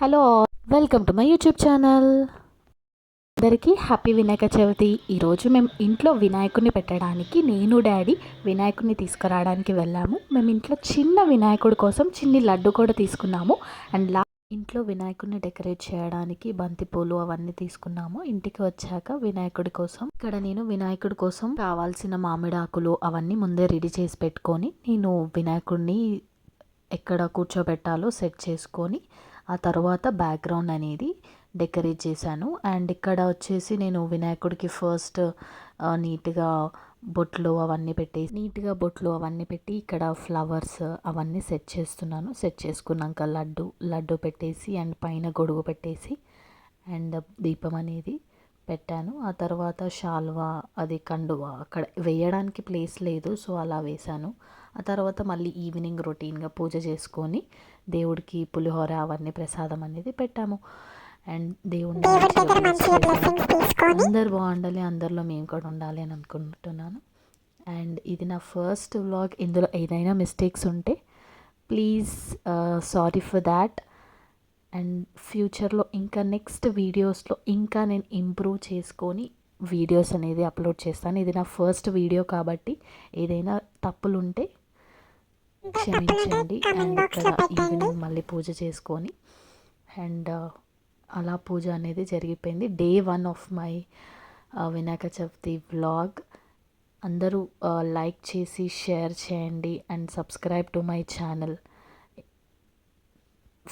Hello, welcome to my YouTube channel. అందరికీ happy Vinayaka Chavithi. ఈరోజు మేము ఇంట్లో వినాయకుడిని పెట్టడానికి నేను డాడీ వినాయకుడిని తీసుకురావడానికి వెళ్ళాము. మేము ఇంట్లో చిన్న వినాయకుడి కోసం చిన్ని లడ్డు కూడా తీసుకున్నాము. అండ్ ఇంట్లో వినాయకుడిని డెకరేట్ చేయడానికి బంతిపూలు అవన్నీ తీసుకున్నాము. ఇంటికి వచ్చాక వినాయకుడి కోసం ఇక్కడ నేను వినాయకుడి కోసం కావాల్సిన మామిడాకులు అవన్నీ ముందే రెడీ చేసి పెట్టుకొని నేను వినాయకుడిని ఎక్కడ కూర్చోబెట్టాలో సెట్ చేసుకొని ఆ తర్వాత బ్యాక్గ్రౌండ్ అనేది డెకరేట్ చేశాను. అండ్ ఇక్కడ వచ్చేసి నేను వినాయకుడికి ఫస్ట్ నీట్గా బొట్లు అవన్నీ పెట్టి ఇక్కడ ఫ్లవర్స్ అవన్నీ సెట్ చేస్తున్నాను. సెట్ చేసుకున్నాక లడ్డు పెట్టేసి అండ్ పైన గొడుగు పెట్టేసి అండ్ దీపం అనేది పెట్టాను. ఆ తర్వాత శాల్వా అది కండువా అక్కడ వేయడానికి ప్లేస్ లేదు, సో అలా వేశాను. ఆ తర్వాత మళ్ళీ ఈవినింగ్ రొటీన్గా పూజ చేసుకొని దేవుడికి పులిహోర అవన్నీ ప్రసాదం అనేది పెట్టాము. అండ్ దేవుడిని అందరు బాగుండాలి, అందరిలో మేము కూడా ఉండాలి అని అనుకుంటున్నాను. అండ్ ఇది నా ఫస్ట్ వ్లాగ్. ఇందులో ఏదైనా మిస్టేక్స్ ఉంటే please sorry for that. And ఫ్యూచర్లో ఇంకా నెక్స్ట్ వీడియోస్లో ఇంకా నేను ఇంప్రూవ్ చేసుకొని వీడియోస్ అనేది అప్లోడ్ చేస్తాను. ఇది నా ఫస్ట్ వీడియో కాబట్టి ఏదైనా తప్పులు ఉంటే క్షమించండి. అండ్ ఇక్కడ ఈవినింగ్ మళ్ళీ పూజ చేసుకొని అండ్ అలా పూజ అనేది జరిగిపోయింది. Day 1 of my Vinayaka Chavithi vlog. అందరూ లైక్ చేసి షేర్ చేయండి and subscribe to my channel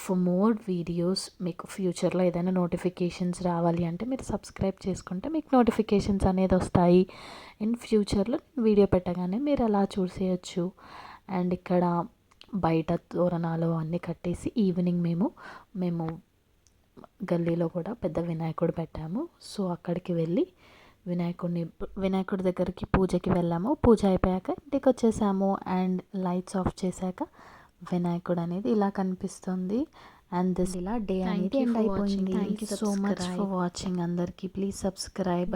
for more videos. మీకు ఫ్యూచర్లో ఏదైనా నోటిఫికేషన్స్ రావాలి అంటే మీరు సబ్స్క్రైబ్ చేసుకుంటే మీకు నోటిఫికేషన్స్ అనేది వస్తాయి. ఇన్ ఫ్యూచర్లో వీడియో పెట్టగానే మీరు అలా చూసేయచ్చు. అండ్ ఇక్కడ బయట తోరణాలు అన్నీ కట్టేసి ఈవినింగ్ మేము గల్లీలో కూడా పెద్ద వినాయకుడు పెట్టాము. సో అక్కడికి వెళ్ళి వినాయకుడి దగ్గరికి పూజకి వెళ్ళాము. పూజ అయిపోయాక ఇంటికి వచ్చేసాము. అండ్ లైట్స్ ఆఫ్ చేశాక వినాయకుడు అనేది ఇలా కనిపిస్తుంది. అండ్ దిస్ ఇలా డే అనేది ఎండ్ అయిపోయింది. Thank you so much for watching. అందరికీ ప్లీజ్ సబ్స్క్రైబ్.